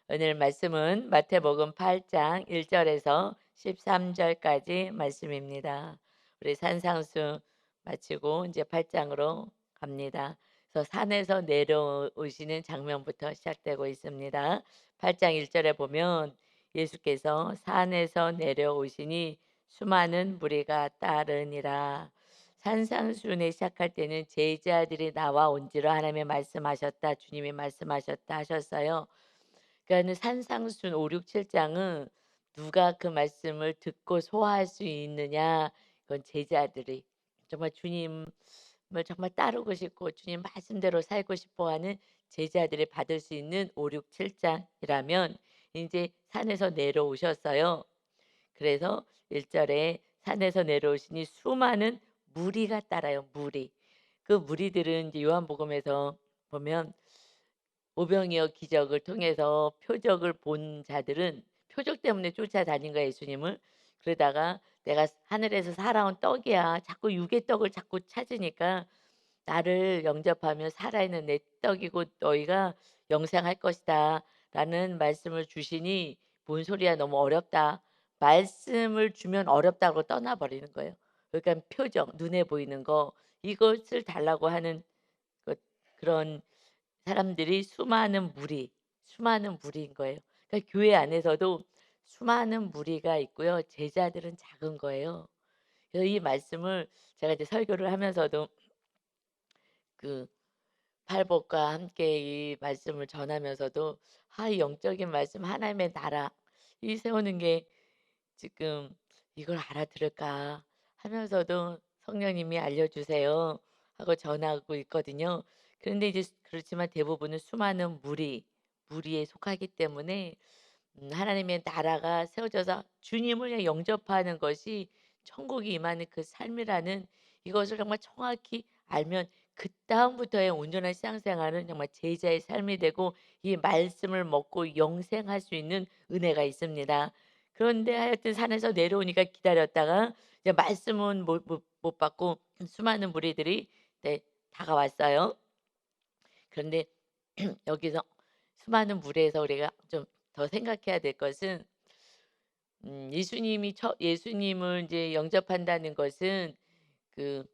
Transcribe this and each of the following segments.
오늘 말씀은 마태복음 8장 1절에서 13절까지 말씀입니다. 우리 산상수 마치고 이제 8장으로 갑니다. 그래서 산에서 내려오시는 장면부터 시작되고 있습니다. 8장 1절에 보면 예수께서 산에서 내려오시니 수많은 무리가 따르니라. 산상순에 시작할 때는 제자들이 나와 온지로 하나님이 말씀하셨다, 주님이 말씀하셨다 하셨어요. 그러니까는 산상순 5, 6, 7장은 누가 그 말씀을 듣고 소화할 수 있느냐? 그건 제자들이 정말 주님을 정말 따르고 싶고 주님 말씀대로 살고 싶어 하는 제자들이 받을 수 있는 5, 6, 7장이라면 이제 산에서 내려오셨어요. 그래서 1절에 산에서 내려오시니 수많은 무리가 따라요, 무리. 그 무리들은 이제 요한복음에서 보면 오병이어 기적을 통해서 표적을 본 자들은 표적 때문에 쫓아다닌 거예요, 예수님을. 그러다가 "내가 하늘에서 살아온 떡이야." 자꾸 육의 떡을 자꾸 찾으니까 "나를 영접하면 살아있는 내 떡이고 너희가 영생할 것이다."라는 말씀을 주시니 "뭔 소리야. 너무 어렵다." 말씀을 주면 어렵다고 떠나 버리는 거예요. 그러니까 표적, 눈에 보이는 거 이것을 달라고 하는 것, 그런 사람들이 수많은 무리인 거예요. 그러니까 교회 안에서도 수많은 무리가 있고요. 제자들은 작은 거예요. 그래서 이 말씀을 제가 이제 설교를 하면서도 그 팔복과 함께 이 말씀을 전하면서도 이 영적인 말씀 하나님의 나라 이 세우는 게 지금 이걸 알아들을까 하면서도 "성령님이 알려주세요." 하고 전하고 있거든요. 그런데 이제 그렇지만 대부분은 수많은 무리에 속하기 때문에 하나님의 나라가 세워져서 주님을 그냥 영접하는 것이 천국이 임하는 그 삶이라는 이것을 정말 정확히 알면 그다음부터의 온전한 신앙생활은 정말 제자의 삶이 되고 이 말씀을 먹고 영생할 수 있는 은혜가 있습니다. 그런데 하여튼 산에서 내려오니까 기다렸다가 이제 말씀은 못 받고 수많은 무리들이 네 다가왔어요. 그런데 여기서 수많은 무리에서 우리가 좀 더 생각해야 될 것은 예수님을 이제 영접한다는 것은 그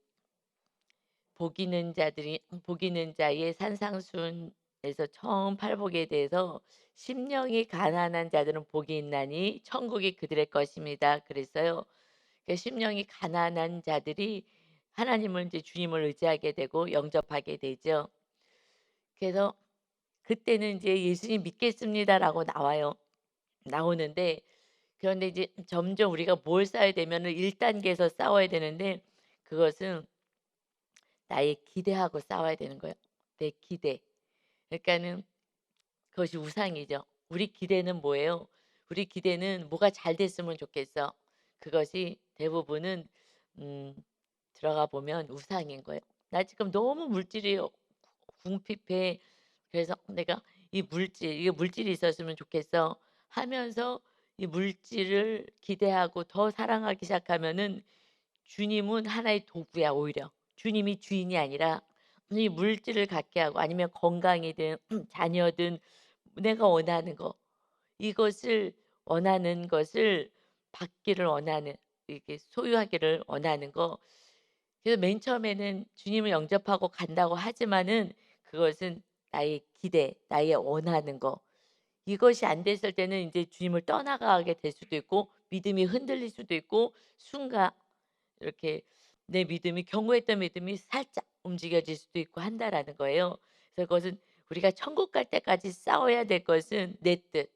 복이 있는 자의 산상순에서 처음 팔복에 대해서 "심령이 가난한 자들은 복이 있나니 천국이 그들의 것입니다." 그랬어요. 그 심령이 가난한 자들이 하나님을 이제 주님을 의지하게 되고 영접하게 되죠. 그래서 그때는 이제 "예수님 믿겠습니다."라고 나오는데 그런데 이제 점점 우리가 뭘 쌓아야 되면은 1 단계에서 싸워야 되는데 그것은 나의 기대하고 싸워야 되는 거예요. 내 기대. 그러니까는 그것이 우상이죠. 우리 기대는 뭐예요? 우리 기대는 뭐가 잘 됐으면 좋겠어. 그것이 대부분은 음 들어가 보면 우상인 거예요. 나 지금 너무 물질이 궁핍해. 그래서 내가 이게 물질이 있었으면 좋겠어 하면서 이 물질을 기대하고 더 사랑하기 시작하면은 주님은 하나의 도구야 오히려. 주님이 주인이 아니라 이 물질을 갖게 하고 아니면 건강이든 자녀든 내가 원하는 거 이것을 원하는 것을 받기를 원하는 이게 소유하기를 원하는 거. 그래서 맨 처음에는 주님을 영접하고 간다고 하지만은 그것은 나의 기대, 나의 원하는 거. 이것이 안 됐을 때는 이제 주님을 떠나가게 될 수도 있고 믿음이 흔들릴 수도 있고 순간 이렇게 내 믿음이 경고했던 믿음이 살짝 움직여질 수도 있고 한다라는 거예요. 그래서 그것은 우리가 천국 갈 때까지 싸워야 될 것은 내 뜻,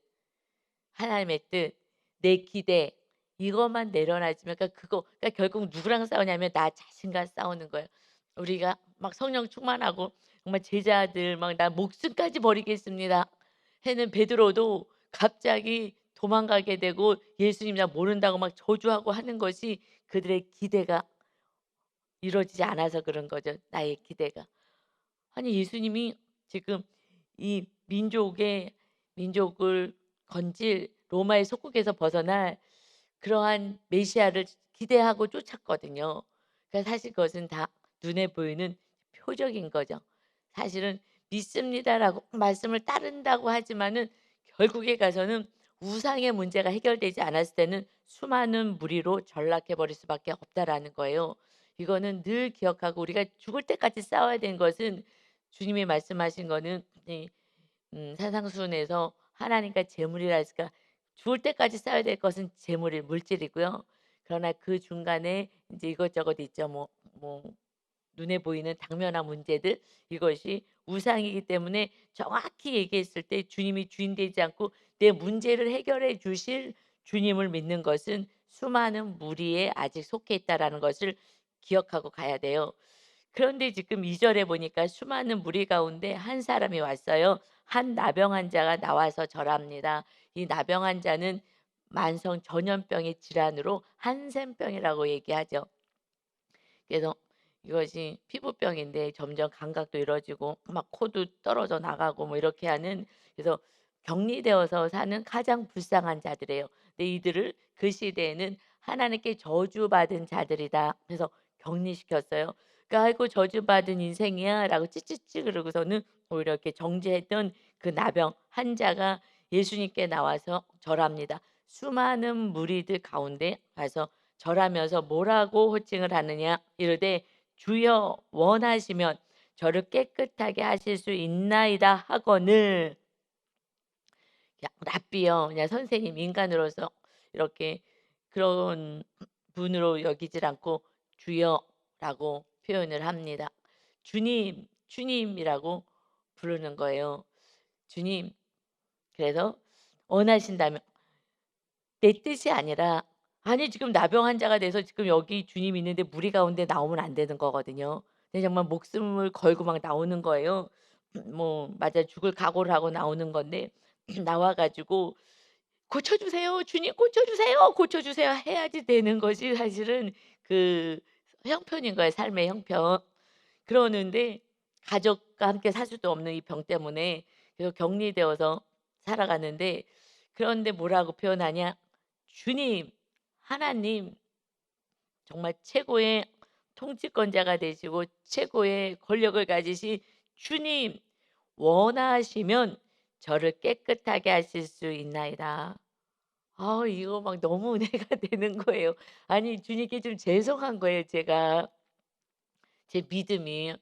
하나님의 뜻, 내 기대 이것만 내려놔지면 그러니까 결국 누구랑 싸우냐면 나 자신과 싸우는 거예요. 우리가 막 성령 충만하고 정말 제자들 막 "나 목숨까지 버리겠습니다." 해는 베드로도 갑자기 도망가게 되고 예수님 나 모른다고 막 저주하고 하는 것이 그들의 기대가 이루어지지 않아서 그런 거죠, 나의 기대가. 아니 예수님이 지금 이 민족을 건질 로마의 속국에서 벗어날 그러한 메시아를 기대하고 쫓았거든요. 그러니까 사실 그것은 다 눈에 보이는 표적인 거죠. 사실은 "믿습니다."라고 말씀을 따른다고 하지만은 결국에 가서는 우상의 문제가 해결되지 않았을 때는 수많은 무리로 전락해 버릴 수밖에 없다라는 거예요. 이거는 늘 기억하고 우리가 죽을 때까지 싸워야 되는 것은 주님이 말씀하신 거는 이 산상수훈에서 하나님과 재물이라 했으니까 죽을 때까지 싸워야 될 것은 재물이 물질이고요. 그러나 그 중간에 이제 이것저것 있죠. 뭐 눈에 보이는 당면한 문제들, 이것이 우상이기 때문에 정확히 얘기했을 때 주님이 주인 되지 않고 내 문제를 해결해 주실 주님을 믿는 것은 수많은 무리에 아직 속해 있다라는 것을 기억하고 가야 돼요. 그런데 지금 2 절에 보니까 수많은 무리 가운데 한 사람이 왔어요. 한 나병 환자가 나와서 절합니다. 이 나병 환자는 만성 전염병의 질환으로 한센병이라고 얘기하죠. 그래서 이것이 피부병인데 점점 감각도 이뤄지고 막 코도 떨어져 나가고 뭐 이렇게 하는, 그래서 격리되어서 사는 가장 불쌍한 자들이에요. 근데 이들을 그 시대에는 하나님께 저주받은 자들이다. 그래서 격리시켰어요. 그러니까 "아이고 저주받은 인생이야."라고 찌찌찌 그러고서는 오히려 이렇게 정죄했던 그 나병 환자가 예수님께 나와서 절합니다. 수많은 무리들 가운데 가서 절하면서 뭐라고 호칭을 하느냐 이르되 "주여 원하시면 저를 깨끗하게 하실 수 있나이다." 하거늘, 야 랍비여, 그냥 선생님, 인간으로서 이렇게 그런 분으로 여기질 않고 주여라고 표현을 합니다. 주님, 주님이라고 부르는 거예요. 주님. 그래서 원하신다면, 내 뜻이 아니라, 아니 지금 나병 환자가 돼서 지금 여기 주님 있는데 무리 가운데 나오면 안 되는 거거든요. 근데 정말 목숨을 걸고 막 나오는 거예요. 뭐 맞아 죽을 각오를 하고 나오는 건데 나와 가지고 "고쳐 주세요. 주님 고쳐 주세요. 고쳐 주세요." 해야지 되는 것이 사실은 그 형편인 거예요, 삶의 형편. 그러는데 가족과 함께 살 수도 없는 이 병 때문에 그래서 격리되어서 살아가는데, 그런데 뭐라고 표현하냐? 주님, 하나님, 정말 최고의 통치권자가 되시고 최고의 권력을 가지신 주님, 원하시면 저를 깨끗하게 하실 수 있나이다. 이거 막 너무 은혜가 되는 거예요. 아니 주님께 좀 죄송한 거예요, 제가. 제 믿음이.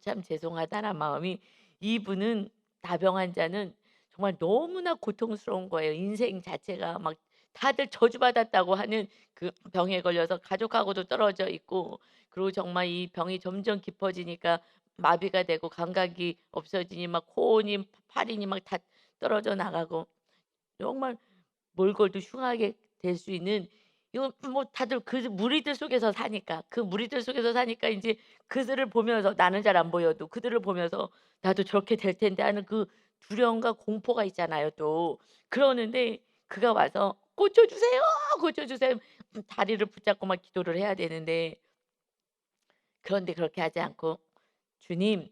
참 죄송하다는 마음이, 이분은, 나병 환자는 정말 너무나 고통스러운 거예요. 인생 자체가 막 다들 저주받았다고 하는 그 병에 걸려서 가족하고도 떨어져 있고, 그리고 정말 이 병이 점점 깊어지니까 마비가 되고 감각이 없어지니 막 코니 팔이니 막 다 떨어져 나가고, 정말 몰골도 흉하게 될 수 있는, 이거 뭐 다들 그 무리들 속에서 사니까, 그 무리들 속에서 사니까 인제 그들을 보면서, 나는 잘 안 보여도 그들을 보면서 '나도 저렇게 될 텐데.' 하는 그 두려움과 공포가 있잖아요 또. 그러는데 그가 와서 "고쳐 주세요. 고쳐 주세요." 다리를 붙잡고 막 기도를 해야 되는데, 그런데 그렇게 하지 않고 "주님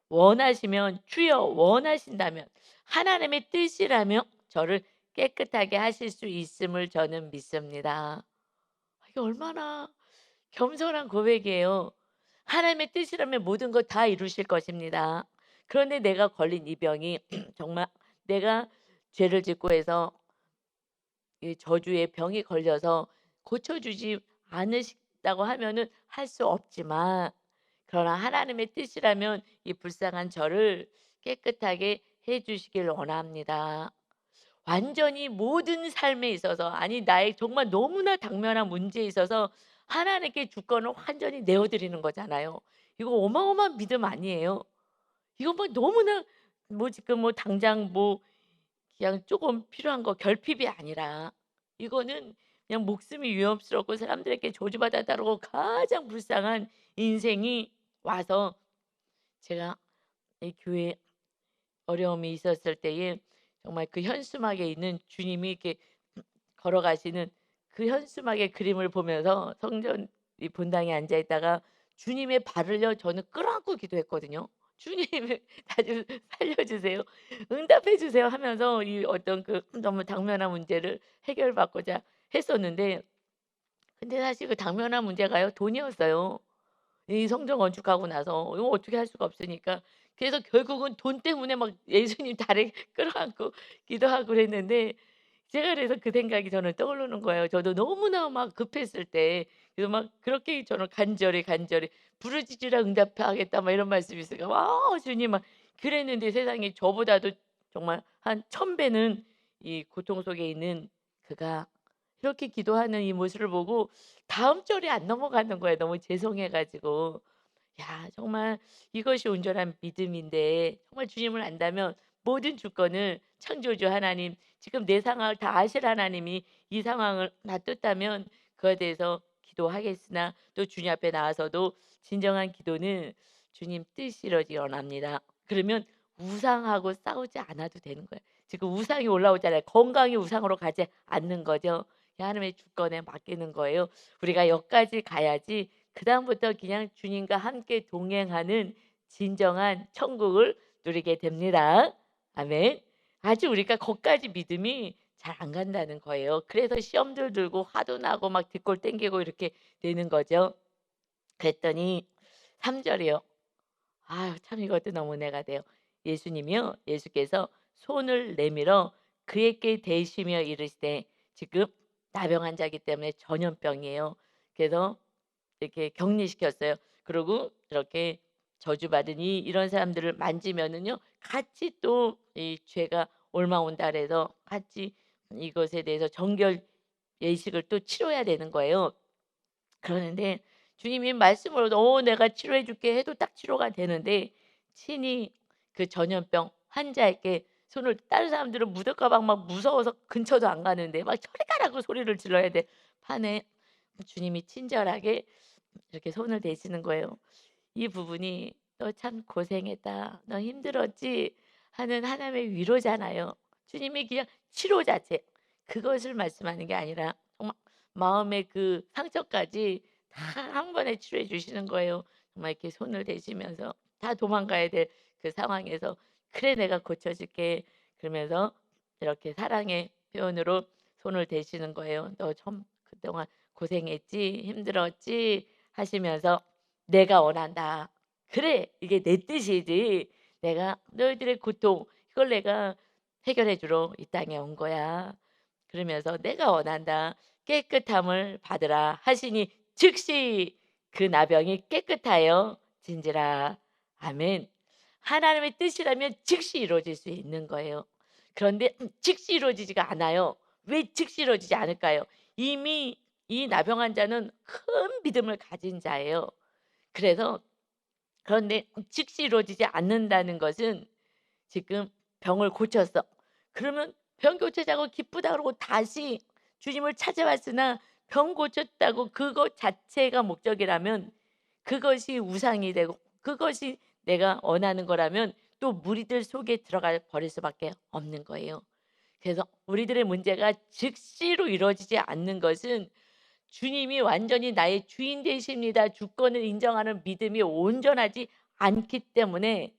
원하시면, 주여 원하신다면, 하나님의 뜻이라면 저를 깨끗하게 하실 수 있음을 저는 믿습니다." 이게 얼마나 겸손한 고백이에요. 하나님의 뜻이라면 모든 것 다 이루실 것입니다. 그런데 내가 걸린 이 병이 정말 내가 죄를 짓고 해서 이 저주의 병이 걸려서 고쳐 주지 않으신다고 하면은 할 수 없지만, 그러나 하나님의 뜻이라면 이 불쌍한 저를 깨끗하게 해 주시길 원합니다. 완전히 모든 삶에 있어서, 아니 나의 정말 너무나 당면한 문제에 있어서 하나님께 주권을 완전히 내어 드리는 거잖아요. 이거 어마어마한 믿음 아니에요? 이거 뭐 너무나, 뭐 지금 뭐 당장 뭐 그냥 조금 필요한 거 결핍이 아니라, 이거는 그냥 목숨이 위험스럽고 사람들에게 저주받았다고 가장 불쌍한 인생이 와서, 제가 이 교회에 어려움이 있었을 때에 정말 그 현수막에 있는 주님이 이렇게 걸어가시는 그 현수막의 그림을 보면서 성전 이 본당에 앉아 있다가 주님의 발을요 저는 끌어안고 기도했거든요. "주님 나 좀 살려 주세요. 응답해 주세요." 하면서 이 어떤 그 너무 당면한 문제를 해결받고자 했었는데, 근데 사실 그 당면한 문제가요 돈이었어요. 이 성전 건축하고 나서 이거 어떻게 할 수가 없으니까 그래서 결국은 돈 때문에 막 예수님 다리 끌어안고 기도하고 그랬는데 제가 그래서 그 생각이 저는 떠오르는 거예요. 저도 너무나 막 급했을 때 그래서 막 그렇게 저는 간절히 "부르짖으라 응답하겠다." 막 이런 말씀이 있으니까 주님 막 그랬는데 세상에 저보다도 정말 한 1000배는 이 고통 속에 있는 그가 이렇게 기도하는 이 모습을 보고 다음 절이 안 넘어가는 거예요, 너무 죄송해 가지고. 야 정말 이것이 온전한 믿음인데 정말 주님을 안다면 모든 주권을 창조주 하나님 지금 내 상황을 다 아실 하나님이 이 상황을 놔뒀다면 그에 대해서 기도하겠으나 또 주님 앞에 나와서도 진정한 기도는 주님 뜻이 이루어집니다. 그러면 우상하고 싸우지 않아도 되는 거예요. 지금 우상이 올라오잖아요. 건강이 우상으로 가지 않는 거죠. 하나님의 주권에 맡기는 거예요. 우리가 여기까지 가야지 그다음부터 그냥 주님과 함께 동행하는 진정한 천국을 누리게 됩니다. 아멘. 아직 우리가 거기까지 믿음이 잘 안 간다는 거예요. 그래서 시험들 들고 화도 나고 막 뒷골 당기고 이렇게 되는 거죠. 그랬더니 3 절이요. 아유 참 이것도 너무 은혜가 돼요. 예수님이요. 예수께서 손을 내밀어 그에게 대시며 이르시되 지금 나병 환자이기 때문에 전염병이에요. 그래서 이렇게 격리시켰어요. 그리고 이렇게 저주받으니 이런 사람들을 만지면은요 같이 또 이 죄가 옮아온다 그래서 같이 이것에 대해서 정결 예식을 또 치러야 되는 거예요. 그러는데 주님이 말씀으로 내가 치료해 줄게." 해도 딱 치료가 되는데 친히 그 전염병 환자에게 손을 다른 사람들은 묻을까 봐 막 무서워서 근처도 안 가는데 막 "저리 가라."고 소리를 질러야 될 판에 주님이 친절하게 이렇게 손을 대시는 거예요. 이 부분이 "너 참 고생했다. 너 힘들었지?" 하는 하나님의 위로잖아요. 주님이 그냥 치료 자체 그것을 말씀하는 게 아니라 정말 마음의 그 상처까지 다 한 번에 치료해 주시는 거예요. 정말 이렇게 손을 대시면서 다 도망가야 될 그 상황에서 "그래 내가 고쳐 줄게." 그러면서 이렇게 사랑의 표현으로 손을 대시는 거예요. "너 참 그동안 고생했지? 힘들었지?" 하시면서 "내가 원한다." 그래 이게 내 뜻이지. 내가 너희들의 고통 이걸 내가 해결해 주러 이 땅에 온 거야. 그러면서 "내가 원한다. 깨끗함을 받으라." 하시니 즉시 그 나병이 깨끗하여 진지라. 아멘. 하나님의 뜻이라면 즉시 이루어질 수 있는 거예요. 그런데 즉시 이루어지지가 않아요. 왜 즉시 이루어지지 않을까요? 이미 이 나병 환자는 큰 믿음을 가진 자예요. 그래서 그런데 즉시 이루어지지 않는다는 것은 지금 병을 고쳤어. 그러면 병 고치자고 기쁘다 그러고 다시 주님을 찾아왔으나 병 고쳤다고 그것 자체가 목적이라면 그것이 우상이 되고 그것이 내가 원하는 거라면 또 무리들 속에 들어가 버릴 수밖에 없는 거예요. 그래서 우리들의 문제가 즉시로 이루어지지 않는 것은 주님이 완전히 나의 주인 되십니다. 주권을 인정하는 믿음이 온전하지 않기 때문에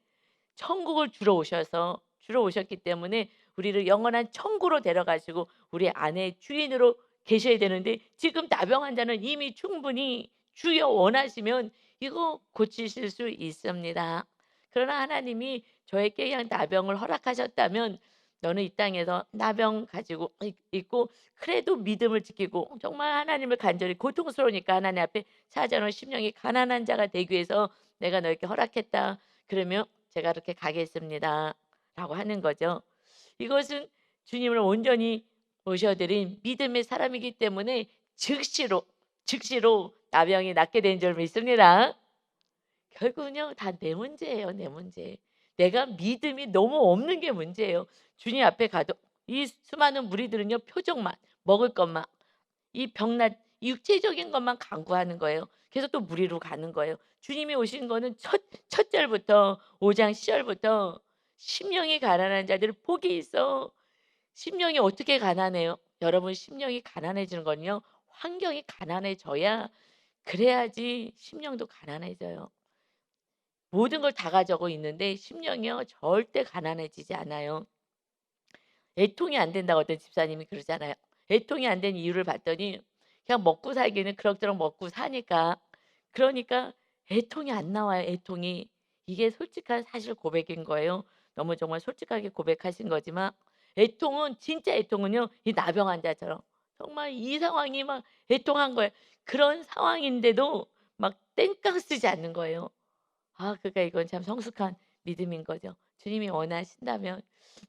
천국을 주러 오셨기 때문에 우리를 영원한 천국으로 데려가시고 우리 안에 주인으로 계셔야 되는데 지금 나병 환자는 이미 충분히 주여 원하시면 이거 고치실 수 있습니다. 그러나 하나님이 저에게 그냥 나병을 허락하셨다면 너는 이 땅에서 나병 가지고 있고 그래도 믿음을 지키고 정말 하나님을 간절히 고통스러우니까 하나님 앞에 사자는 심령이 가난한 자가 되기 위해서 내가 너에게 허락했다. 그러면 제가 그렇게 가겠습니다.'라고 하는 거죠. 이것은 주님을 온전히 모셔드린 믿음의 사람이기 때문에 즉시로 나병이 낫게 된 줄 믿습니다. 결국은요 다 내 문제예요, 내 문제. 내가 믿음이 너무 없는 게 문제예요. 주님 앞에 가도 이 수많은 무리들은요 표적만, 먹을 것만, 이 병난 이 육체적인 것만 간구하는 거예요. 그래서 또 무리로 가는 거예요. 주님이 오신 거는 첫 절부터 5장 10 절부터 "심령이 가난한 자들 복이 있어." 심령이 어떻게 가난해요? 여러분 심령이 가난해지는 건요. 환경이 가난해져야 그래야지 심령도 가난해져요. 모든 걸 다 가지고 있는데 심령이요 절대 가난해지지 않아요. 애통이 안 된다고 어떤 집사님이 그러잖아요. 애통이 안 된 이유를 봤더니 그냥 먹고 살기는 그럭저럭 먹고 사니까 그러니까 애통이 안 나와요, 애통이. 이게 솔직한 사실 고백인 거예요. 너무 정말 솔직하게 고백하신 거지만 애통은 진짜 애통은요. 이 나병 환자처럼 정말 이 상황이 막 애통한 거예요. 그런 상황인데도 막 땡깡 쓰지 않는 거예요. 그러니까 이건 참 성숙한 믿음인 거죠. 주님이 원하신다면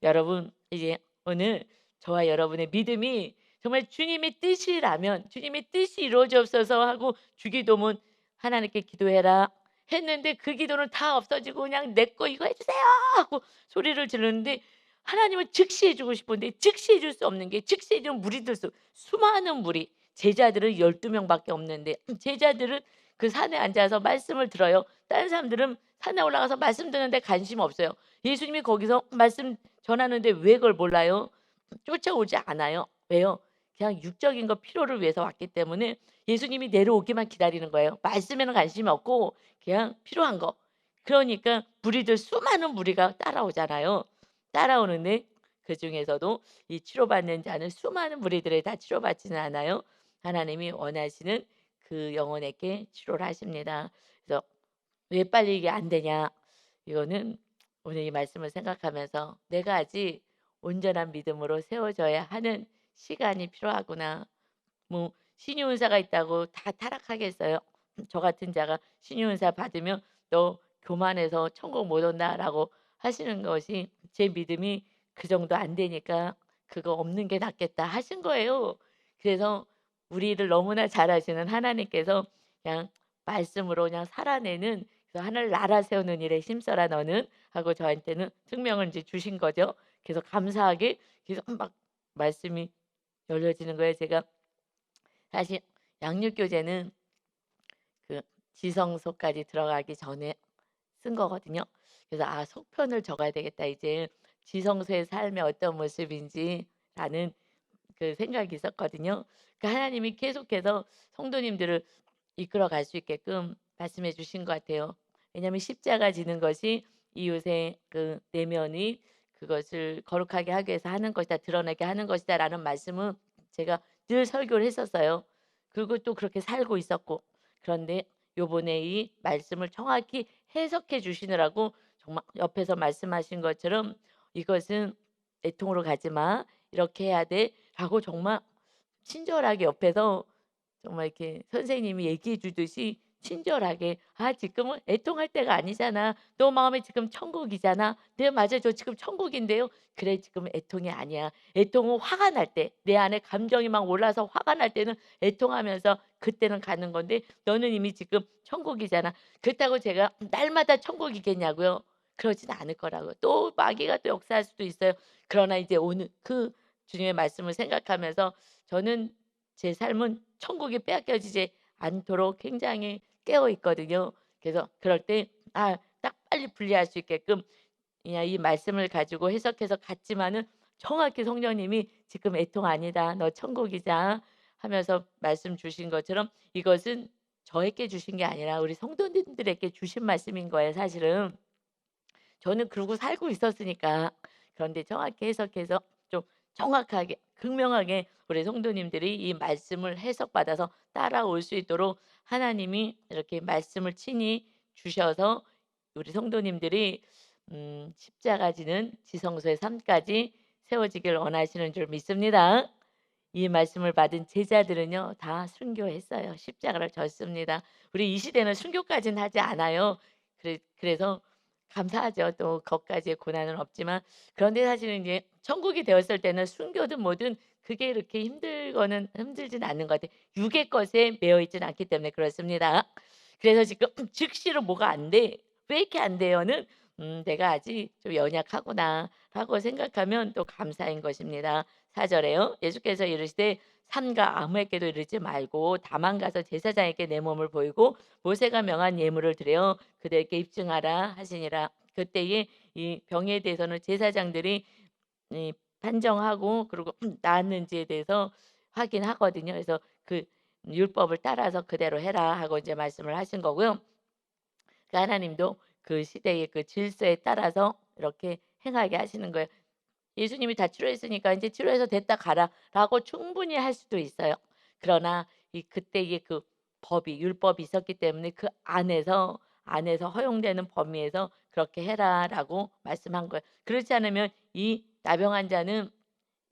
여러분 이제 오늘 저와 여러분의 믿음이 정말 주님의 뜻이라면 주님의 뜻이 이루어지옵소서 하고 주기도문 하나님께 기도해라 했는데 그 기도는 다 없어지고 그냥 "내 거 이거 해 주세요." 하고 소리를 지르는데 하나님은 즉시 해 주고 싶은데 즉시 해줄 수 없는 게 즉시 해 주면 무리들 수많은 무리 제자들은 12 명밖에 없는데 제자들은 그 산에 앉아서 말씀을 들어요. 다른 사람들은 산에 올라가서 말씀 듣는데 관심 없어요. 예수님이 거기서 말씀 전하는데 왜 그걸 몰라요? 쫓아오지 않아요. 왜요? 그냥 육적인 거 필요를 위해서 왔기 때문에 예수님이 내려오기만 기다리는 거예요. 말씀에는 관심이 없고 그냥 필요한 거. 그러니까 무리들 수많은 무리가 따라오잖아요. 따라오는데 그중에서도 이 치료받는 자는 수많은 무리들에 다 치료받지는 않아요. 하나님이 원하시는 그 영혼에게 치료를 하십니다. 그래서 왜 빨리 이게 안 되냐? 이거는 오늘 이 말씀을 생각하면서 '내가 아직 온전한 믿음으로 세워져야 하는 시간이 필요하구나.' 뭐 신유은사가 있다고 다 타락하겠어요? 저 같은 자가 신유은사 받으면 "너 교만해서 천국 못 온다."라고 하시는 것이 제 믿음이 그 정도 안 되니까 "그거 없는 게 낫겠다." 하신 거예요. 그래서 우리를 너무나 잘 아시는 하나님께서 그냥 말씀으로 그냥 살아내는 그래서 "하늘 나라 세우는 일에 힘써라 너는." 하고 저한테는 특명을 이제 주신 거죠. 그래서 감사하게 계속 막 말씀이 열려지는 거예요. 제가 사실 양육교재는 그 지성소까지 들어가기 전에 쓴 거거든요. 그래서 '아 속편을 적어야 되겠다. 이제 지성소의 삶이 어떤 모습인지.'라는 그 생각이 있었거든요. 그 하나님이 계속해서 성도님들을 이끌어 갈 수 있게끔 말씀해 주신 것 같아요. 왜냐하면 십자가 지는 것이 이웃의 그 내면이 그것을 거룩하게 하기 위해서 하는 것이다. 드러나게 하는 것이다라는 말씀은 제가 늘 설교를 했었어요. 그리고 또 그렇게 살고 있었고 그런데 요번에 이 말씀을 정확히 해석해 주시느라고 정말 옆에서 말씀하신 것처럼 "이것은 애통으로 가지 마. 이렇게 해야 돼."라고 정말 친절하게 옆에서 정말 이렇게 선생님이 얘기해 주듯이 친절하게 "아 지금은 애통할 때가 아니잖아. 너 마음에 지금 천국이잖아." "네 맞아요. 저 지금 천국인데요." "그래 지금 애통이 아니야. 애통은 화가 날 때 내 안에 감정이 막 올라서 화가 날 때는 애통하면서 그때는 가는 건데 너는 이미 지금 천국이잖아." 그렇다고 제가 날마다 천국이겠냐고요? 그러진 않을 거라고요. 또 마귀가 또 역사할 수도 있어요. 그러나 이제 오늘 그 주님의 말씀을 생각하면서 저는 제 삶은 천국이 빼앗겨지지 않도록 굉장히 깨어 있거든요. 그래서 그럴 때 딱 빨리 분리할 수 있게끔 그냥 이 말씀을 가지고 해석해서 갔지만은 정확히 성령님이 "지금 애통 아니다. 너 천국이자." 하면서 말씀 주신 것처럼 이것은 저에게 주신 게 아니라 우리 성도님들에게 주신 말씀인 거예요 사실은. 저는 그러고 살고 있었으니까. 그런데 정확히 해석해서 좀 정확하게 극명하게 우리 성도님들이 이 말씀을 해석받아서 따라올 수 있도록 하나님이 이렇게 말씀을 친히 주셔서 우리 성도님들이 십자가 지는 지성소의 삶까지 세워지길 원하시는 줄 믿습니다. 이 말씀을 받은 제자들은요 다 순교했어요. 십자가를 졌습니다. 우리 이 시대는 순교까지는 하지 않아요. 그래서 감사하죠. 또 거기까지의 고난은 없지만 그런데 사실은 이제 천국이 되었을 때는 순교든 뭐든 그게 이렇게 힘들거는 힘들진 않는 것 같아요. 육의 것에 매여 있지는 않기 때문에 그렇습니다. 그래서 지금 즉시로 뭐가 안 돼. '왜 이렇게 안 돼요?'는 '내가 아직 좀 연약하구나.'라고 생각하면 또 감사인 것입니다. 4 절에요. 예수께서 이르시되 "삼가 아무에게도 이르지 말고 다만 가서 제사장에게 내 몸을 보이고 모세가 명한 예물을 드려 그들에게 입증하라." 하시니라. 그때에 이 병에 대해서는 제사장들이 이 판정하고 그리고 나았는지에 대해서 확인하거든요. 그래서 그 율법을 따라서 "그대로 해라." 하고 이제 말씀을 하신 거고요. 그 하나님도 그 시대의 그 질서에 따라서 이렇게 행하게 하시는 거예요. 예수님이 다 치료했으니까 "인제 치료해서 됐다 가라."라고 충분히 할 수도 있어요. 그러나 이 그때의 그 법이 율법이 있었기 때문에 그 안에서 허용되는 범위에서 그렇게 해라."라고 말씀한 거예요. 그렇지 않으면 이 나병 환자는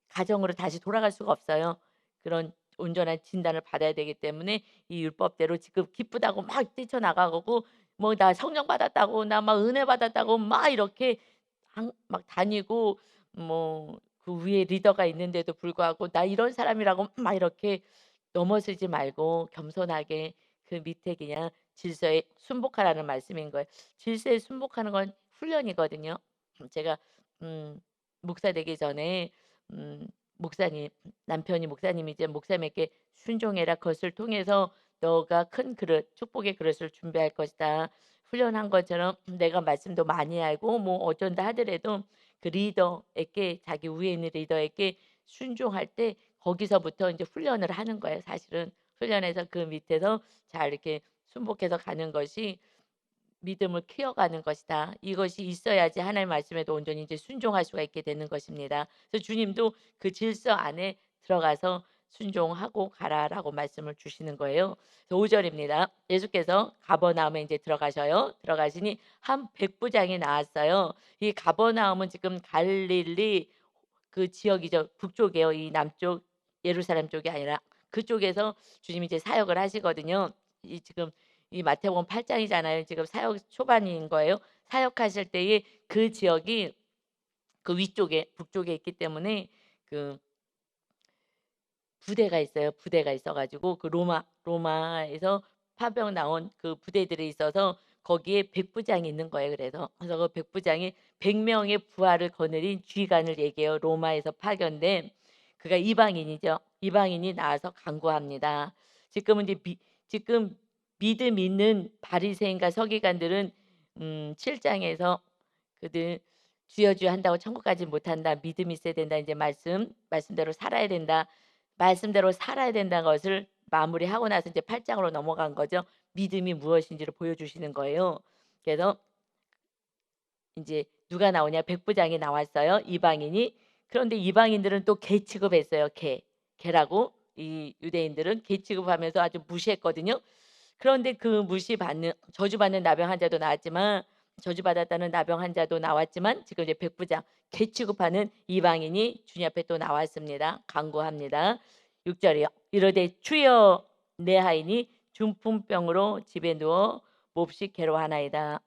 가정으로 다시 돌아갈 수가 없어요. 그런 온전한 진단을 받아야 되기 때문에 이 율법대로 지금 기쁘다고 막 뛰쳐나가고 뭐 "나 성령 받았다고. 나 막 은혜 받았다고." 막 이렇게 막 다니고 뭐 그 위에 리더가 있는데도 불구하고 "나 이런 사람이라고." 막 이렇게 넘어서지 말고 겸손하게 그 밑에 그냥 질서에 순복하라는 말씀인 거예요. 질서에 순복하는 건 훈련이거든요. 제가 음 목사 되기 전에 음 목사님 남편이 목사님이제 목사님에게 "순종해라. 그것을 통해서 너가 큰 그릇 축복의 그릇을 준비할 것이다." 훈련한 것처럼 내가 말씀도 많이 알고 뭐 어쩐다 하더라도 그 리더에게 자기 위에 있는 리더에게 순종할 때 거기서부터 인제 훈련을 하는 거예요 사실은. 훈련해서 그 밑에서 잘 이렇게 순복해서 가는 것이 믿음을 키워가는 것이다. 이것이 있어야지 하나님의 말씀에도 온전히 이제 순종할 수가 있게 되는 것입니다. 그래서 주님도 그 질서 안에 들어가서 "순종하고 가라."라고 말씀을 주시는 거예요. 그래서 5 절입니다. 예수께서 가버나움에 인제 들어가셔요. 들어가시니 한 백부장이 나왔어요. 이 가버나움은 지금 갈릴리 그 지역이죠. 북쪽이에요. 이 남쪽 예루살렘 쪽이 아니라 그쪽에서 주님이 이제 사역을 하시거든요. 이 지금 이 마태복음 8 장이잖아요. 지금 사역 초반인 거예요. 사역하실 때에 그 지역이 그 위쪽에 북쪽에 있기 때문에 그 부대가 있어요. 부대가 있어 가지고 그 로마에서 파병 나온 그 부대들이 있어서 거기에 백부장이 있는 거예요 그래서. 그래서 그 백부장이 100 명의 부하를 거느린 지휘관을 얘기해요. 로마에서 파견된 그가 이방인이죠. 이방인이 나와서 간구합니다. 지금은 이제 지금 믿음 있는 바리새인과 서기관들은 7 장에서 그들 "주여 주여 한다고 천국 가지 못한다. 믿음이 있어야 된다." 인제 말씀대로 살아야 된다. 말씀대로 살아야 된다는 것을 마무리하고 나서 이제 8 장으로 넘어간 거죠. 믿음이 무엇인지를 보여주시는 거예요. 그래서 인제 누가 나오냐 백부장이 나왔어요, 이방인이. 그런데 이방인들은 또 개 취급했어요, 개. 개라고 이 유대인들은 개 취급하면서 아주 무시했거든요. 그런데 그 무시받는 저주받는 나병 환자도 나왔지만 저주받았다는 나병 환자도 나왔지만 지금 이제 백부장 개 취급하는 이방인이 주님 앞에 또 나왔습니다. 간구합니다. 6 절이요. 이르되 "주여 내 하인이 중풍병으로 집에 누워 몹시 괴로워하나이다."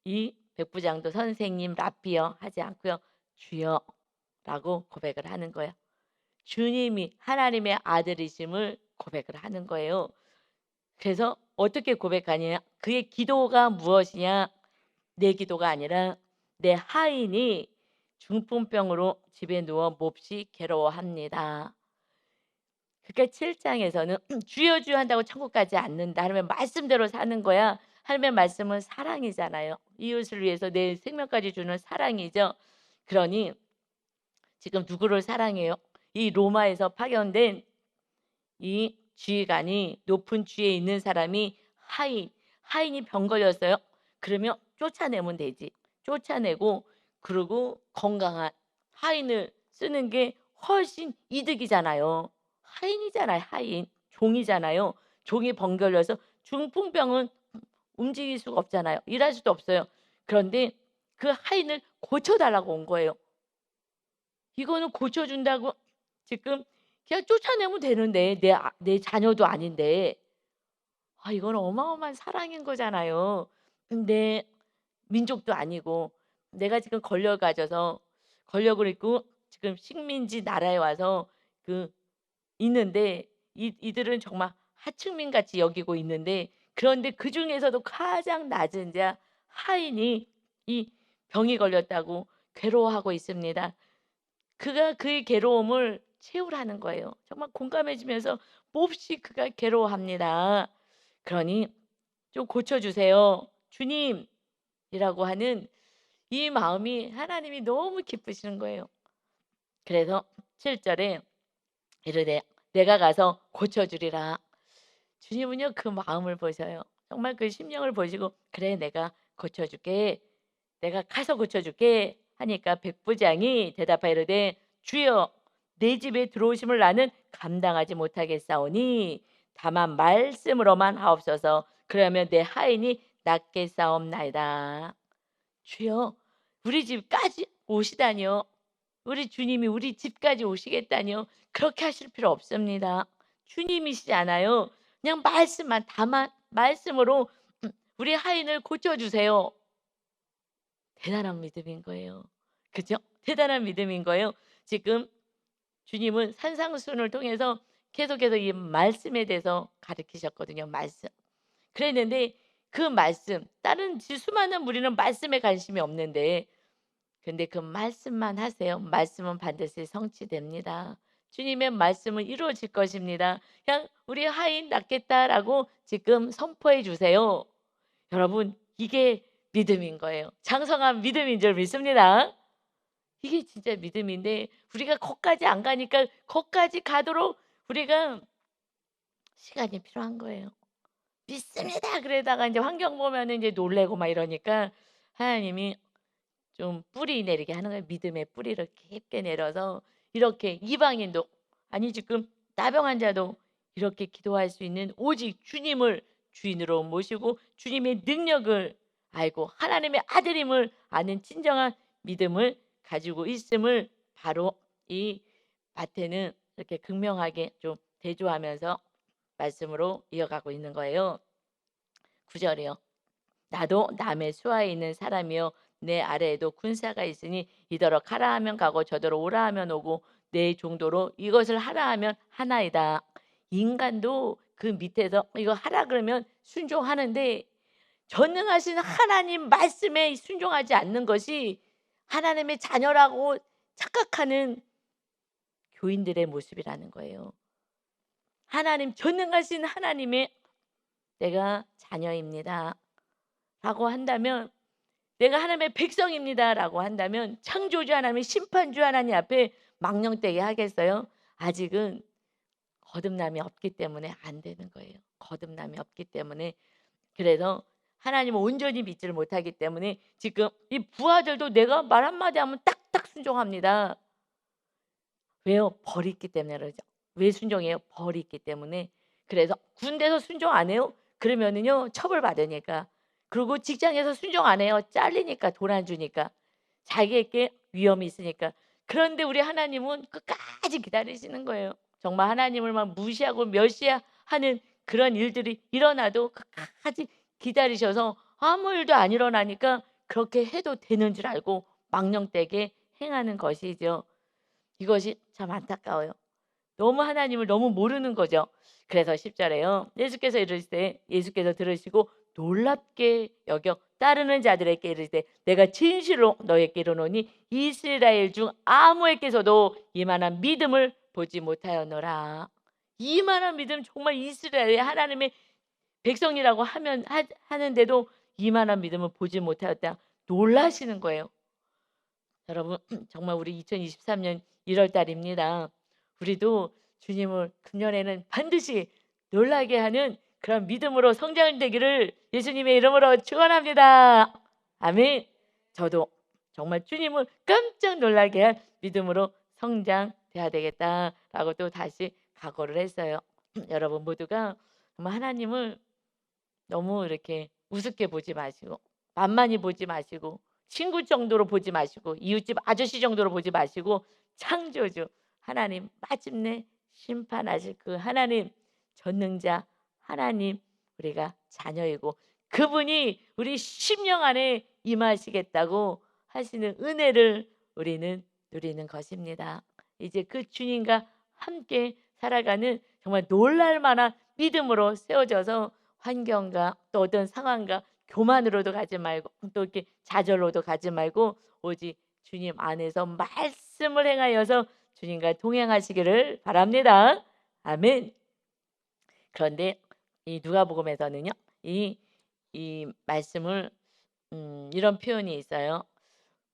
이 백부장도 "선생님 랍비여." 하지 않고요. "주여."라고 고백을 하는 거예요. 주님이 하나님의 아들이심을 고백을 하는 거예요. 그래서 어떻게 고백하냐? 그의 기도가 무엇이냐? 내 기도가 아니라 "내 하인이 중풍병으로 집에 누워 몹시 괴로워합니다." 그러니까 7 장에서는 "주여 주여 한다고 천국 가지 않는다." 하나님의 말씀대로 사는 거야. 하나님의 말씀은 사랑이잖아요. 이웃을 위해서 내 생명까지 주는 사랑이죠. 그러니 지금 누구를 사랑해요? 이 로마에서 파견된 이 지휘관이 높은 지위에 있는 사람이 하인이 병 걸렸어요. 그러면 쫓아내면 되지. 쫓아내고 그리고 건강한 하인을 쓰는 게 훨씬 이득이잖아요. 하인이잖아요, 하인. 종이잖아요. 종이 병 걸려서 중풍병은 움직일 수가 없잖아요. 일할 수도 없어요. 그런데 그 하인을 고쳐 달라고 온 거예요. 이거는 고쳐 준다고 지금 그냥 쫓아내면 되는데 내 자녀도 아닌데. 아 이거는 어마어마한 사랑인 거잖아요. 근데 민족도 아니고 내가 지금 권력을 가져서 권력을 있고 지금 식민지 나라에 와서 그 있는데 이들은 정말 하층민 같이 여기고 있는데 그런데 그중에서도 가장 낮은 자 하인이 이 병이 걸렸다고 괴로워하고 있습니다. 그가 그의 괴로움을 채우라는 거예요. 정말 공감해 주면서 몹시 그가 괴로워합니다. 그러니 "좀 고쳐 주세요. 주님."이라고 하는 이 마음이 하나님이 너무 기쁘시는 거예요. 그래서 7 절에 이르되 "내가 가서 고쳐 주리라." 주님은요 그 마음을 보셔요. 정말 그 심령을 보시고 "그래 내가 고쳐 줄게. 내가 가서 고쳐 줄게." 하니까 백부장이 대답하여 이르되 "주여 내 집에 들어오심을 나는 감당하지 못하겠사오니 다만 말씀으로만 하옵소서. 그러면 내 하인이 낫겠사옵나이다." 주여 우리 집까지 오시다니요. 우리 주님이 우리 집까지 오시겠다니요. 그렇게 하실 필요 없습니다. 주님이시잖아요. 그냥 말씀만 다만 말씀으로 우리 하인을 고쳐 주세요. 대단한 믿음인 거예요. 그죠? 대단한 믿음인 거예요. 지금 주님은 산상수훈을 통해서 계속해서 이 말씀에 대해서 가르치셨거든요. 말씀. 그랬는데 그 말씀 다른 수많은 무리는 말씀에 관심이 없는데 근데 그 말씀만 하세요. 말씀은 반드시 성취됩니다. 주님의 말씀은 이루어질 것입니다. 그냥 우리 하인 낫겠다라고 지금 선포해 주세요. 여러분 이게 믿음인 거예요. 장성한 믿음인 줄 믿습니다. 이게 진짜 믿음인데 우리가 거기까지 안 가니까 거기까지 가도록 우리가 시간이 필요한 거예요. 믿습니다. 그러다가 이제 환경 보면은 이제 놀래고 막 이러니까 하나님이 좀 뿌리 내리게 하는 거예요. 믿음의 뿌리를 깊게 내려서 이렇게 이방인도 아니 지금 나병 환자도 이렇게 기도할 수 있는 오직 주님을 주인으로 모시고 주님의 능력을 알고 하나님의 아들임을 아는 진정한 믿음을 가지고 있음을 바로 이 마태는 이렇게 극명하게 좀 대조하면서 말씀으로 이어가고 있는 거예요. 9절이요. 나도 남의 수하에 있는 사람이요 내 아래에도 군사가 있으니 이더러 가라 하면 가고 저더러 오라 하면 오고 내 정도로 이것을 하라 하면 하나이다. 인간도 그 밑에서 이거 하라 그러면 순종하는데 전능하신 하나님 말씀에 순종하지 않는 것이 하나님의 자녀라고 착각하는 교인들의 모습이라는 거예요. 하나님 전능하신 하나님의 내가 자녀입니다. 라고 한다면 내가 하나님의 백성입니다라고 한다면 창조주 하나님, 심판주 하나님 앞에 망령되게 하겠어요? 아직은 거듭남이 없기 때문에 안 되는 거예요. 거듭남이 없기 때문에 그래서 하나님을 온전히 믿지를 못하기 때문에 지금 이 부하들도 내가 말 한마디 하면 딱딱 순종합니다. 왜요? 벌이 있기 때문에 그러죠. 왜 순종해요? 벌이 있기 때문에. 그래서 군대에서 순종 안 해요? 그러면은요 처벌받으니까. 그리고 직장에서 순종 안 해요. 잘리니까 돈 안 주니까. 자기에게 위험이 있으니까. 그런데 우리 하나님은 끝까지 기다리시는 거예요. 정말 하나님을 막 무시하고 멸시하는 그런 일들이 일어나도 끝까지 기다리셔서 아무 일도 안 일어나니까 그렇게 해도 되는 줄 알고 망령되게 행하는 것이죠. 이것이 참 안타까워요. 너무 하나님을 너무 모르는 거죠. 그래서 10절에요. 예수께서 이르시되 예수께서 들으시고 놀랍게 여겨 따르는 자들에게 이르시되 내가 진실로 너희에게 이르노니 이스라엘 중 아무에게서도 이만한 믿음을 보지 못하였노라. 이만한 믿음 정말 이스라엘의 하나님의 백성이라고 하는데도 이만한 믿음을 보지 못하였다. 놀라시는 거예요. 여러분 정말 우리 2023년 1월 달입니다. 우리도 주님을 금년에는 반드시 놀라게 하는 그런 믿음으로 성장되기를 예수님의 이름으로 축원합니다. 아멘. 저도 정말 주님을 깜짝 놀라게 할 믿음으로 성장돼야 되겠다라고 또 다시 각오를 했어요. 여러분 모두가 정말 하나님을 너무 이렇게 우습게 보지 마시고 만만히 보지 마시고 친구 정도로 보지 마시고 이웃집 아저씨 정도로 보지 마시고 창조주 하나님 마침내 심판하실 그 하나님 전능자 하나님 우리가 자녀이고 그분이 우리 심령 안에 임하시겠다고 하시는 은혜를 우리는 누리는 것입니다. 이제 그 주님과 함께 살아가는 정말 놀랄 만한 믿음으로 세워져서 환경과 또 어떤 상황과 교만으로도 가지 말고 또 이렇게 좌절로도 가지 말고 오직 주님 안에서 말씀을 행하여서 주님과 동행하시기를 바랍니다. 아멘. 그런데 이 누가복음에서는요. 이 말씀을 이런 표현이 있어요.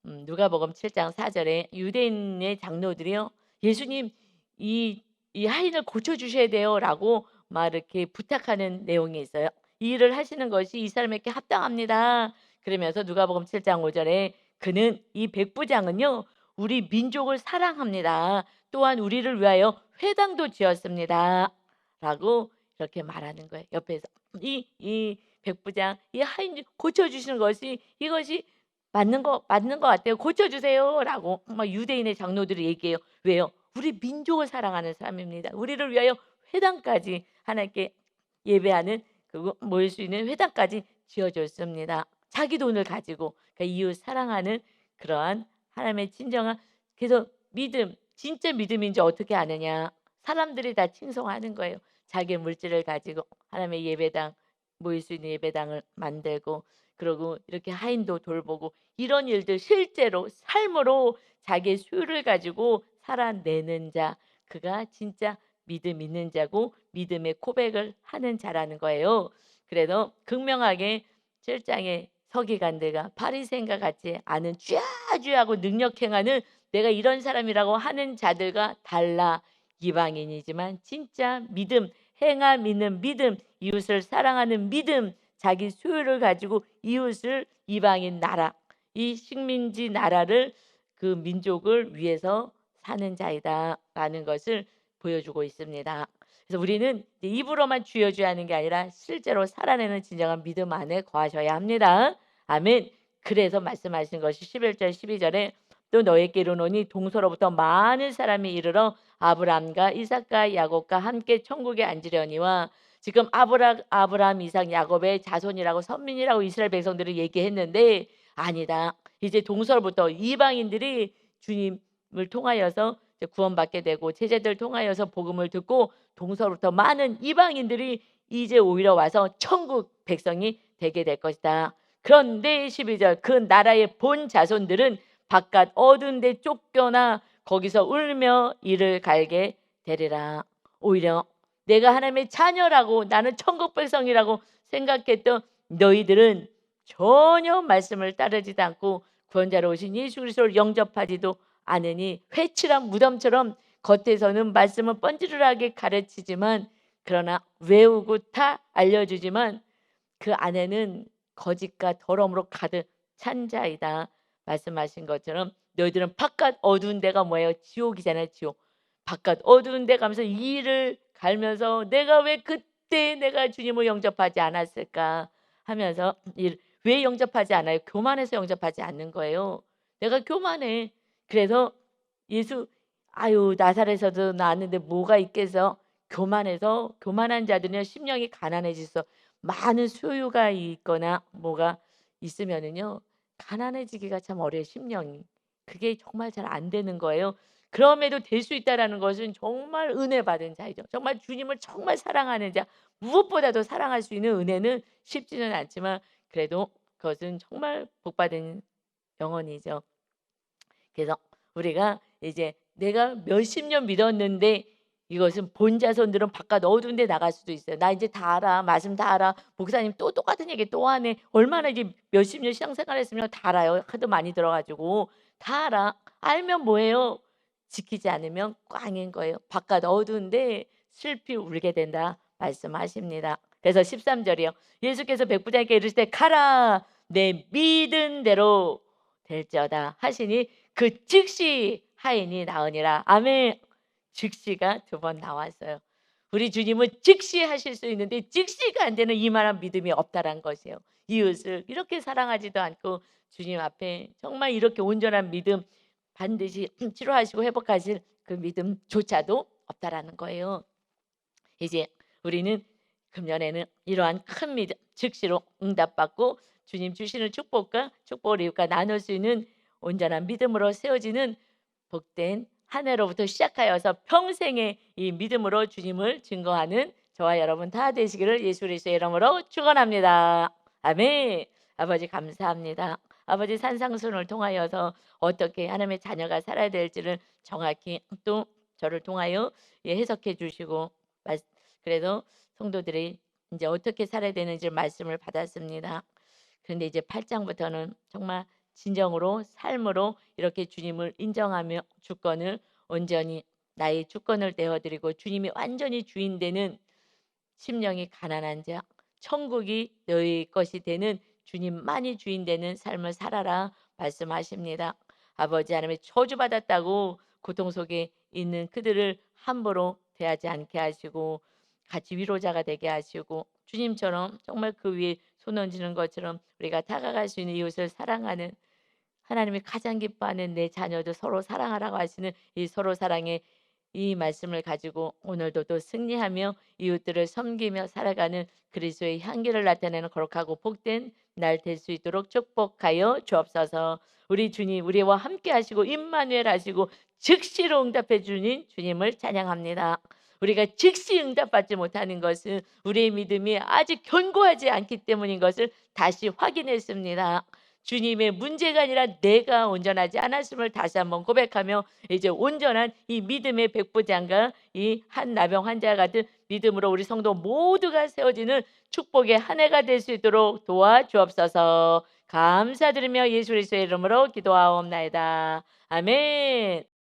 누가복음 7장 4절에 유대인의 장로들이요. 예수님 이 하인을 고쳐 주셔야 돼요라고 막 이렇게 부탁하는 내용이 있어요. 이 일을 하시는 것이 이 사람에게 합당합니다. 그러면서 누가복음 7장 5절에 그는 이 백부장은요. 우리 민족을 사랑합니다. 또한 우리를 위하여 회당도 지었습니다. 라고 이렇게 말하는 거예요. 옆에서 이 백부장 이 하인 고쳐 주시는 것이 이것이 맞는 거 같아요. 고쳐 주세요."라고 막 유대인의 장로들이 얘기해요. 왜요? 우리 민족을 사랑하는 사람입니다. 우리를 위하여 회당까지 하나님께 예배하는 그거 모일 수 있는 회당까지 지어 줬습니다. 자기 돈을 가지고 그러니까 이웃 사랑하는 그러한 하나님의 진정한 그래서 믿음 진짜 믿음인지 어떻게 아느냐. 사람들이 다 칭송하는 거예요. 자기의 물질을 가지고 하나님의 예배당 모일 수 있는 예배당을 만들고 그러고 이렇게 하인도 돌보고 이런 일들 실제로 삶으로 자기의 소유를 가지고 살아내는 자 그가 진짜 믿음 있는 자고 믿음의 고백을 하는 자라는 거예요. 그래서 극명하게 7장의 서기관들과 바리새인과 같이 아는 쥐야쥐하고 능력 행하는 내가 이런 사람이라고 하는 자들과 달라 이방인이지만 진짜 믿음 행함 있는 믿음 이웃을 사랑하는 믿음 자기 소유를 가지고 이웃을 이방인 나라 이 식민지 나라를 그 민족을 위해서 사는 자이다라는 것을 보여주고 있습니다. 그래서 우리는 이제 입으로만 주여주야 하는 게 아니라 실제로 살아내는 진정한 믿음 안에 거하셔야 합니다. 아멘. 그래서 말씀하신 것이 11절 12절에 또 너에게 이르노니 동서로부터 많은 사람이 이르러 아브람과 이삭과 야곱과 함께 천국에 앉으려니와 지금 아브라함, 이삭, 야곱의 자손이라고 선민이라고 이스라엘 백성들을 얘기했는데 아니다. 이제 동서로부터 이방인들이 주님을 통하여서 이제 구원받게 되고 제자들 통하여서 복음을 듣고 동서로부터 많은 이방인들이 이제 오히려 와서 천국 백성이 되게 될 것이다. 그런데 12절 그 나라의 본 자손들은 바깥 어두운 데 쫓겨나 거기서 울며 이를 갈게 되리라. 오히려 내가 하나님의 자녀라고 나는 천국 백성이라고 생각했던 너희들은 전혀 말씀을 따르지도 않고 구원자로 오신 예수 그리스도를 영접하지도 않으니 회칠한 무덤처럼 겉에서는 말씀을 뻔질하게 가르치지만 그러나 외우고 다 알려주지만 그 안에는 거짓과 더러움으로 가득 찬 자이다. 말씀하신 것처럼 너희들은 바깥 어두운 데가 뭐예요? 지옥이잖아요. 지옥. 바깥 어두운 데 가면서 이를 갈면서 내가 왜 그때 내가 주님을 영접하지 않았을까 하면서 왜 영접하지 않아요? 교만해서 영접하지 않는 거예요. 내가 교만해. 그래서 예수 아유 나사렛에서도 나왔는데 뭐가 있겠어? 교만해서 교만한 자들은 심령이 가난해지서 많은 소유가 있거나 뭐가 있으면은요 가난해지기가 참 어려요 심령이. 그게 정말 잘 안 되는 거예요. 그럼에도 될 수 있다라는 것은 정말 은혜 받은 자이죠. 정말 주님을 정말 사랑하는 자 무엇보다도 사랑할 수 있는 은혜는 쉽지는 않지만 그래도 그것은 정말 복받은 영혼이죠. 그래서 우리가 이제 내가 몇십 년 믿었는데 이것은 본 자손들은 바깥 어두운 데 나갈 수도 있어요. 나 이제 다 알아. 말씀 다 알아. 목사님 또 똑같은 얘기 또 하네. 얼마나 이제 몇십 년 신앙생활 했으면 다 알아요. 하도 많이 들어 가지고. 다 알아. 알면 뭐예요? 지키지 않으면 꽝인 거예요. 바깥 어두운데 슬피 울게 된다 말씀하십니다. 그래서 13절이요. 예수께서 백부장에게 이르실 때 가라 내 믿은 대로 될지어다 하시니 그 즉시 하인이 나으니라. 아멘. 즉시가 두 번 나왔어요. 우리 주님은 즉시 하실 수 있는데 즉시가 안 되는 이만한 믿음이 없다란 것이에요. 이웃을 이렇게 사랑하지도 않고 주님 앞에 정말 이렇게 온전한 믿음 반드시 치료하시고 회복하실 그 믿음조차도 없다라는 거예요. 이제 우리는 금년에는 이러한 큰 믿음 즉시로 응답받고 주님 주시는 축복과 축복을 이웃과 나눌 수 있는 온전한 믿음으로 세워지는 복된 한 해로부터 시작하여서 평생의 이 믿음으로 주님을 증거하는 저와 여러분 다 되시기를 예수 그리스도의 이름으로 축원합니다. 아멘. 아버지 감사합니다. 아버지 산상순을 통하여서 어떻게 하나님의 자녀가 살아야 될지를 정확히 또 저를 통하여 해석해 주시고 그래서 성도들이 이제 어떻게 살아야 되는지 말씀을 받았습니다. 그런데 이제 8장부터는 정말 진정으로 삶으로 이렇게 주님을 인정하며 주권을 온전히 나의 주권을 내어드리고 주님이 완전히 주인 되는 심령이 가난한 자 천국이 너희 것이 되는 주님만이 주인 되는 삶을 살아라 말씀하십니다. 아버지 하나님의 저주받았다고 고통 속에 있는 그들을 함부로 대하지 않게 하시고 같이 위로자가 되게 하시고 주님처럼 정말 그 위에 손 얹는 것처럼 우리가 다가갈 수 있는 이웃을 사랑하는 하나님이 가장 기뻐하는 내 자녀도 서로 사랑하라고 하시는 이 서로 사랑의 이 말씀을 가지고 오늘도 또 승리하며 이웃들을 섬기며 살아가는 그리스도의 향기를 나타내는 거룩하고 복된 날 될 수 있도록 축복하여 주옵소서. 우리 주님 우리와 함께 하시고 임마누엘 하시고 즉시로 응답해 주님 주님을 찬양합니다. 우리가 즉시 응답받지 못하는 것은 우리의 믿음이 아직 견고하지 않기 때문인 것을 다시 확인했습니다. 주님의 문제가 아니라 내가 온전하지 않았음을 다시 한번 고백하며 이제 온전한 이 믿음의 백부장과 이 한나병 환자 같은 믿음으로 우리 성도 모두가 세워지는 축복의 한 해가 될 수 있도록 도와주옵소서. 감사드리며 예수 그리스도의 이름으로 기도하옵나이다. 아멘.